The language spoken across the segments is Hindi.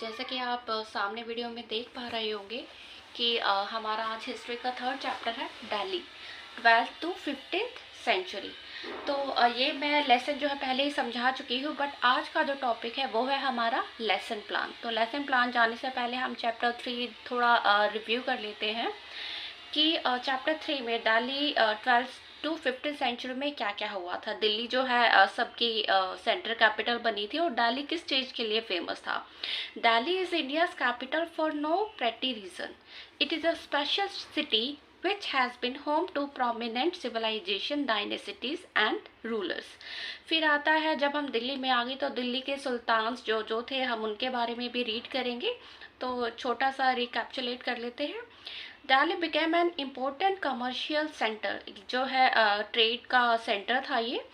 जैसा कि आप सामने वीडियो में देख पा रहे होंगे कि हमारा आज हिस्ट्री का थर्ड चैप्टर है Delhi 12th to 15th century. तो ये मैं लेसन जो है पहले ही समझा चुकी हूँ, बट आज का जो टॉपिक है वो है हमारा लेसन प्लान। तो लेसन प्लान जाने से पहले हम चैप्टर 3 थोड़ा रिव्यू कर लेते हैं कि चैप्टर 3 में Delhi 12th to 15th century में क्या क्या हुआ था। दिल्ली जो है सबकी सेंट्रल कैपिटल बनी थी, और दिल्ली किस चीज़ के लिए फेमस था। Delhi is India's capital for no pretty reason. It is a special city which has been home to prominent civilization dynasties and rulers। फिर आता है जब हम दिल्ली में आ गए तो दिल्ली के सुल्तान्स जो जो थे हम उनके बारे में भी रीड करेंगे। तो छोटा सा रिकैप्चुलेट कर लेते हैं। Delhi became an important commercial centre, जो है ट्रेड का सेंटर था ये।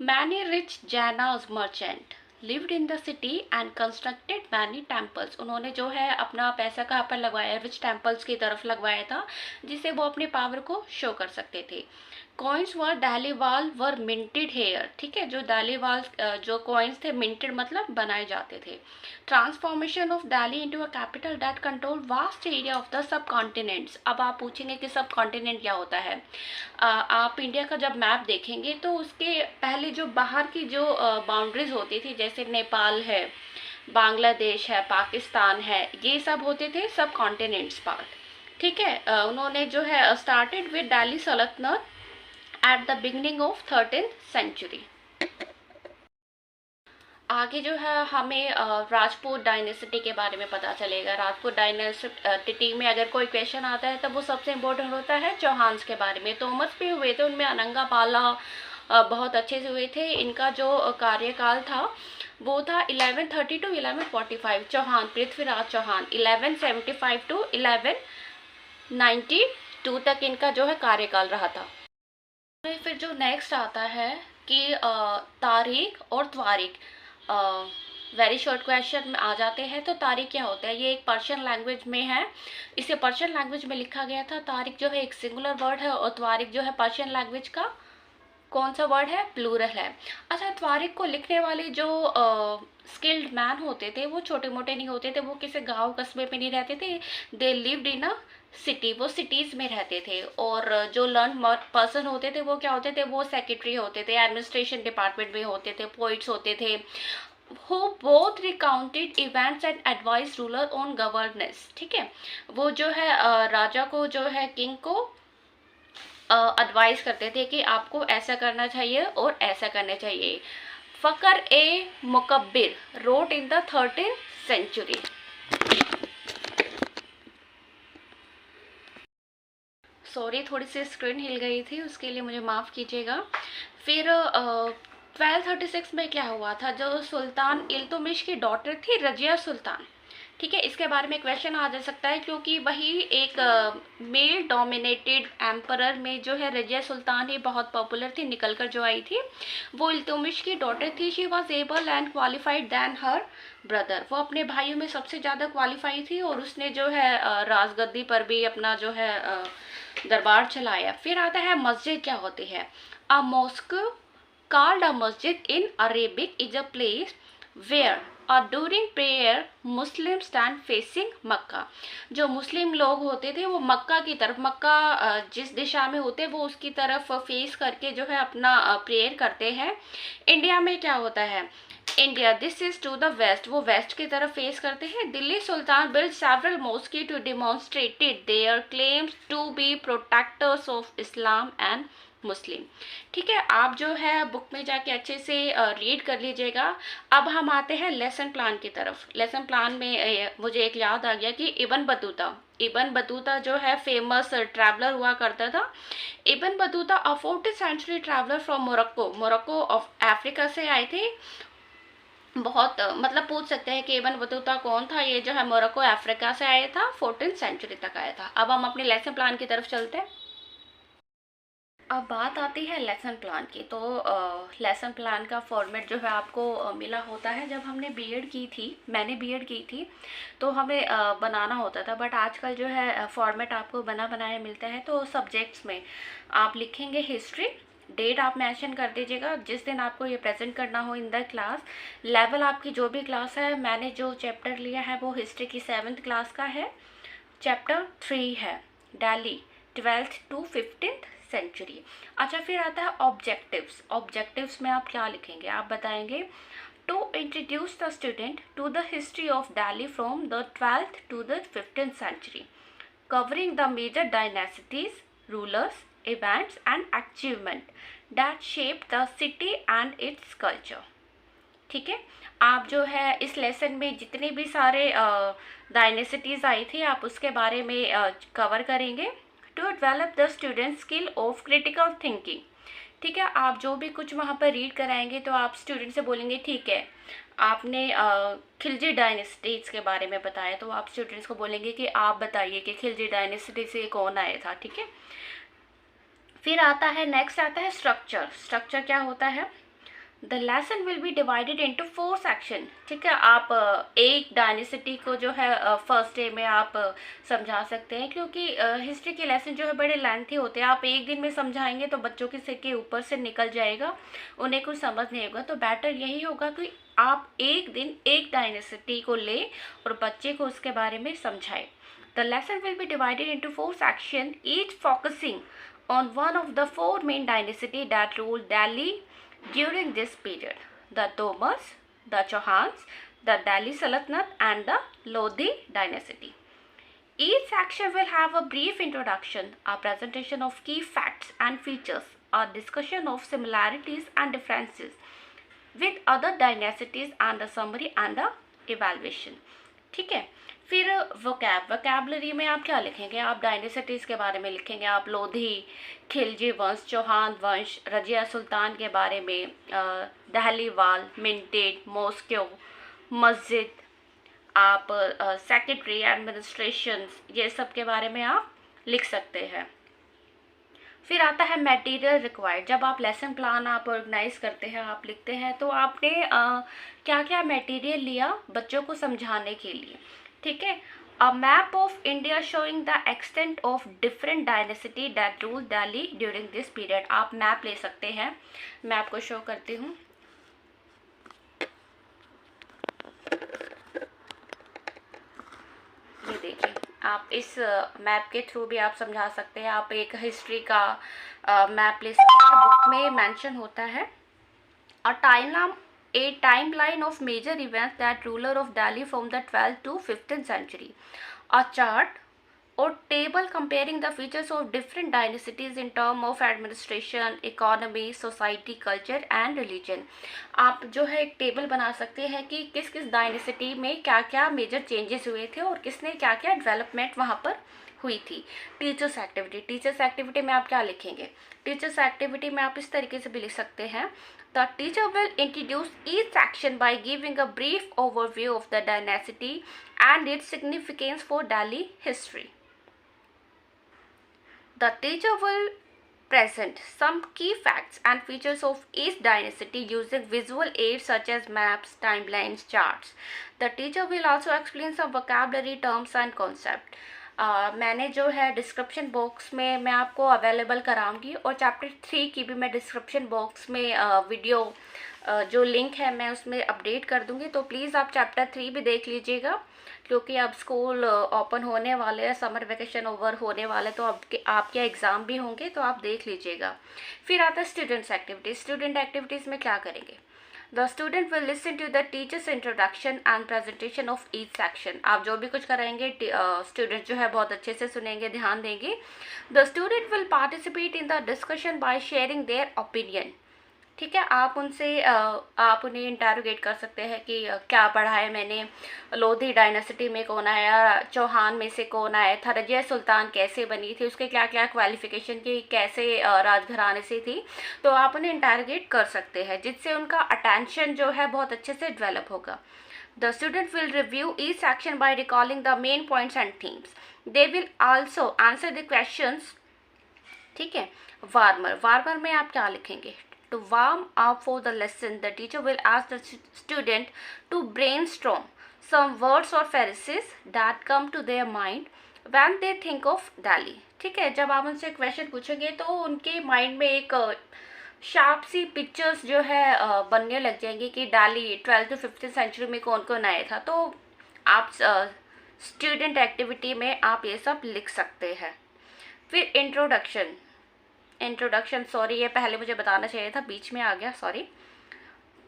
Many rich Jainas merchant lived in the city and constructed many temples. उन्होंने जो है अपना पैसा कहाँ पर लगवाया, रिच टेम्पल्स की तरफ लगवाया था, जिससे वो अपने पावर को शो कर सकते थे। कॉइन्स वर दिल्ली वाल वर मिंटेड हेयर। ठीक है, जो दिल्ली वाल जो कॉइन्स थे मिंटेड मतलब बनाए जाते थे। Transformation of Delhi into a capital that control vast area of the sub continents. अब आप पूछेंगे कि सब कॉन्टिनेंट क्या होता है। आप इंडिया का जब मैप देखेंगे तो उसके पहले जो बाहर की जो बाउंड्रीज होती थी, जैसे नेपाल है, बांग्लादेश है, पाकिस्तान है, ये सब होते थे सब कॉन्टिनेंट्स पार्ट। ठीक है, उन्होंने जो है स्टार्टेड विद दिल्ली सल्तनत at the beginning of 13th century. आगे जो है हमें राजपूत डायनेसिटी के बारे में पता चलेगा। राजपूत डायनेसिटी में अगर कोई क्वेश्चन आता है तो वो सबसे इम्पोर्टेंट होता है चौहान्स के बारे में। तोमस भी हुए थे, उनमें अनंगा पाला बहुत अच्छे से हुए थे। इनका जो कार्यकाल था वो था 1130 टू 1145। चौहान पृथ्वीराज चौहान 1175 टू 1192 तक इनका जो है कार्यकाल रहा था। फिर जो नेक्स्ट आता है कि तारीख और त्वारीख। वेरी शॉर्ट क्वेश्चन में आ जाते हैं। तो तारीख क्या होता है, ये एक पर्शियन लैंग्वेज में है, इसे पर्शियन लैंग्वेज में लिखा गया था। तारीख जो है एक सिंगुलर वर्ड है, और त्वारीख जो है पर्शियन लैंग्वेज का कौन सा वर्ड है, प्लूरल है। अच्छा, त्वारीख को लिखने वाले जो स्किल्ड मैन होते थे वो छोटे मोटे नहीं होते थे, वो किसी गांव कस्बे में नहीं रहते थे। They lived in a city, वो सिटीज़ में रहते थे। और जो लर्न पर्सन होते थे वो क्या होते थे, वो सेक्रेटरी होते थे, एडमिनिस्ट्रेशन डिपार्टमेंट में होते थे, पोइट्स होते थे, who both recounted events and advised ruler on governance। ठीक है, वो जो है राजा को जो है किंग को एडवाइस करते थे कि आपको ऐसा करना चाहिए और ऐसा करना चाहिए। Fakhr i Mudabbir wrote in the 13th century. Sorry, थोड़ी सी स्क्रीन हिल गई थी, उसके लिए मुझे माफ़ कीजिएगा। फिर 1236 में क्या हुआ था, जो सुल्तान इल्तुतमिश की डॉटर थी रजिया सुल्तान। ठीक है, इसके बारे में क्वेश्चन आ जा सकता है, क्योंकि वही एक मेल डोमिनेटेड एम्परर में जो है रजिया सुल्तान ही बहुत पॉपुलर थी, निकल कर जो आई थी। वो इल्तुतमिश की डॉटर थी। She was able and qualified than her brother. वो अपने भाइयों में सबसे ज़्यादा क्वालिफाई थी, और उसने जो है राजगद्दी पर भी अपना जो है दरबार चलाया। फिर आता है मस्जिद क्या होती है। A mosque called a masjid in Arabic is a place where during prayer Muslims stand facing मक्का। जो मुस्लिम लोग होते थे वो मक्का की तरफ, मक्का जिस दिशा में होते वो उसकी तरफ फेस करके जो है अपना प्रेयर करते हैं। इंडिया में क्या होता है, India this is to the west, वो वेस्ट की तरफ फेस करते हैं। Delhi sultan build several mosque to demonstrated their claims to be protectors of Islam and Muslim. ठीक है, आप जो है बुक में जाके अच्छे से रीड कर लीजिएगा। अब हम आते हैं लेसन प्लान की तरफ। लेसन प्लान में मुझे एक याद आ गया कि इबन बतूता जो है फेमस ट्रैवलर हुआ करता था। Ibn Battuta a 14th century traveller from Morocco of Africa से आए थे। बहुत मतलब पूछ सकते हैं कि इबन बतूता कौन था। ये जो है मोरक्को अफ्रीका से आया था, 14th सेंचुरी तक आया था। अब हम अपने लेसन प्लान की तरफ चलते हैं। अब बात आती है लेसन प्लान की। तो लेसन प्लान का फॉर्मेट जो है आपको मिला होता है। जब हमने बीएड की थी, मैंने बीएड की थी, तो हमें बनाना होता था। बट आजकल जो है फॉर्मेट आपको बना बनाया मिलता है। तो सब्जेक्ट्स में आप लिखेंगे हिस्ट्री, डेट आप मेंशन कर दीजिएगा जिस दिन आपको ये प्रेजेंट करना हो इन द क्लास। लेवल आपकी जो भी क्लास है, मैंने जो चैप्टर लिया है वो हिस्ट्री की 7th क्लास का है, चैप्टर 3 है, Delhi 12th to 15th century. अच्छा, फिर आता है ऑब्जेक्टिव्स। ऑब्जेक्टिव्स में आप क्या लिखेंगे? आप बताएंगे to introduce the student to the history of Delhi from the 12th to the 15th century, covering the major dynasties, rulers, events and achievement that shaped the city and its culture। ठीक है, आप जो है इस लेसन में जितने भी सारे डायनेसिटीज़ आई थी आप उसके बारे में कवर करेंगे। To develop the student skill of critical thinking. ठीक है, आप जो भी कुछ वहाँ पर रीड कराएंगे तो आप स्टूडेंट से बोलेंगे ठीक है आपने खिलजी डायनेसिटीज़ के बारे में बताया, तो आप स्टूडेंट्स को बोलेंगे कि आप बताइए कि खिलजी डायनेसिटी से कौन आया था। ठीक है, फिर आता है नेक्स्ट आता है स्ट्रक्चर। स्ट्रक्चर क्या होता है? The lesson will be divided into 4 section. ठीक है, आप एक डायनेसिटी को जो है फर्स्ट डे में आप समझा सकते हैं, क्योंकि हिस्ट्री के लेसन जो है बड़े लेंथी होते हैं। आप एक दिन में समझाएंगे तो बच्चों के सिर के ऊपर से निकल जाएगा, उन्हें कुछ समझ नहीं होगा। तो बेटर यही होगा कि आप एक दिन एक डायनेसिटी को ले और बच्चे को उसके बारे में समझाएं। The lesson will be divided into 4 section, each focusing on one of the 4 main dynasties that ruled Delhi during this period: the Tomars, the Chauhans, the Delhi Sultanate and the Lodi dynasty. Each section will have a brief introduction, a presentation of key facts and features, a discussion of similarities and differences with other dynasties and a summary and a evaluation। ठीक है, फिर वोकैबलरी में आप क्या लिखेंगे? आप डायनेसिटीज़ के बारे में लिखेंगे। आप लोधी, खिलजी वंश, चौहान वंश, रजिया सुल्तान के बारे में, दिल्ली वाल, मिंटेड, मॉस्को, मस्जिद, आप सेक्रेटरी, एडमिनिस्ट्रेशन, ये सब के बारे में आप लिख सकते हैं। फिर आता है मटेरियल रिक्वायर्ड। जब आप लेसन प्लान आप ऑर्गेनाइज करते हैं, आप लिखते हैं तो आपने क्या क्या मटेरियल लिया बच्चों को समझाने के लिए। ठीक है, a map of India showing the extent of different dynasty that rule Delhi during this period. आप मैप ले सकते हैं, मैं आपको शो करती हूँ। ये देखिए, आप इस मैप के थ्रू भी आप समझा सकते हैं। आप एक हिस्ट्री का मैप ले सकते हैं, बुक में मेंशन होता है। A timeline of major events that ruler of Delhi from the 12th to 15th century. A chart or table comparing the features of different dynasties in terms of administration, economy, society, culture and religion. आप जो है एक टेबल बना सकते हैं कि किस किस डायनेसिटी में क्या क्या मेजर चेंजेस हुए थे और किसने क्या क्या डेवलपमेंट वहाँ पर हुई थी। Teachers activity. टीचर्स एक्टिविटी में आप क्या लिखेंगे? टीचर्स एक्टिविटी में आप इस तरीके से भी लिख सकते हैं। The teacher will introduce each section by giving a brief overview of the dynasty and its significance for Delhi history. The teacher will present some key facts and features of each dynasty using visual aids such as maps, timelines, charts. The teacher will also explain some vocabulary terms and concepts. मैंने जो है डिस्क्रिप्शन बॉक्स में मैं आपको अवेलेबल कराऊंगी और चैप्टर 3 की भी मैं डिस्क्रिप्शन बॉक्स में वीडियो जो लिंक है मैं उसमें अपडेट कर दूंगी। तो प्लीज़ आप चैप्टर 3 भी देख लीजिएगा, क्योंकि अब स्कूल ओपन होने वाले हैं, समर वेकेशन ओवर होने वाले, तो आपके एग्ज़ाम भी होंगे, तो आप देख लीजिएगा। फिर आता है स्टूडेंट्स एक्टिविटीज़। स्टूडेंट एक्टिविटीज़ में क्या करेंगे? The student will listen to the teacher's introduction and presentation of each section. आप जो भी कुछ कराएंगे स्टूडेंट जो है बहुत अच्छे से सुनेंगे, ध्यान देंगे। The student will participate in the discussion by sharing their opinion. ठीक है, आप उन्हें इंटरोगेट कर सकते हैं कि क्या पढ़ा है मैंने, लोधी डायनेसिटी में कौन आया, चौहान में से कौन आया था, रजिया सुल्तान कैसे बनी थी, उसके क्या क्या क्वालिफिकेशन की, कैसे राजघराने से थी। तो आप उन्हें इंटरोगेट कर सकते हैं, जिससे उनका अटेंशन जो है बहुत अच्छे से डेवलप होगा। The student will review each section by recalling the main points and themes. They will also answer the questions. ठीक है, वार्मर में आप क्या लिखेंगे? To warm up for the lesson, the teacher will ask the student to brainstorm some words or phrases that come to their mind when they think of Delhi. ठीक है, जब आप उनसे क्वेश्चन पूछेंगे तो उनके माइंड में एक शार्प सी पिक्चर्स जो है बनने लग जाएंगी कि Delhi 12th to 15th century में कौन कौन आया था। तो आप स्टूडेंट एक्टिविटी में आप ये सब लिख सकते हैं। फिर इंट्रोडक्शन सॉरी, ये पहले मुझे बताना चाहिए था, बीच में आ गया, sorry.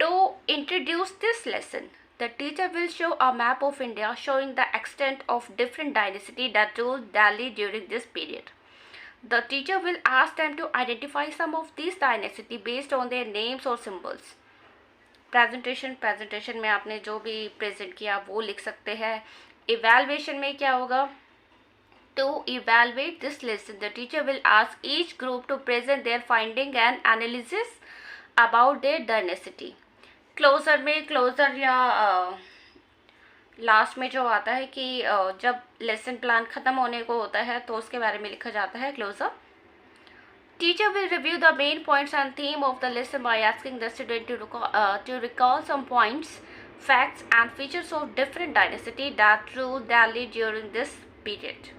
To introduce this lesson, the teacher will show a map of India showing the extent of different dynasties that ruled Delhi during this period. The teacher will ask them to identify some of these dynasties based on their names or symbols. Presentation में आपने जो भी प्रेजेंट किया वो लिख सकते हैं। इवैल्यूएशन में क्या होगा? To evaluate this lesson, the teacher will ask each group to present their finding and analysis about their dynasty. Closure या लास्ट में जो आता है कि जब लेसन प्लान ख़त्म होने को होता है तो उसके बारे में लिखा जाता है closure. Teacher will review the main points and theme of the lesson by asking the student to recall some points, facts and features of different dynasty that ruled Delhi during this period.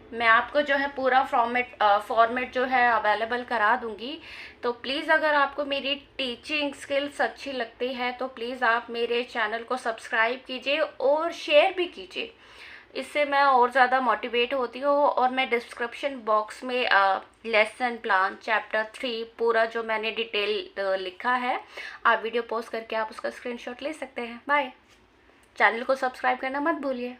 मैं आपको जो है पूरा फॉर्मेट जो है अवेलेबल करा दूंगी। तो प्लीज़ अगर आपको मेरी टीचिंग स्किल्स अच्छी लगती है तो प्लीज़ आप मेरे चैनल को सब्सक्राइब कीजिए और शेयर भी कीजिए। इससे मैं और ज़्यादा मोटिवेट होती हूँ। और मैं डिस्क्रिप्शन बॉक्स में लेसन प्लान चैप्टर 3 पूरा जो मैंने डिटेल लिखा है, आप वीडियो पोस्ट करके आप उसका स्क्रीनशॉट ले सकते हैं। बाय। चैनल को सब्सक्राइब करना मत भूलिए।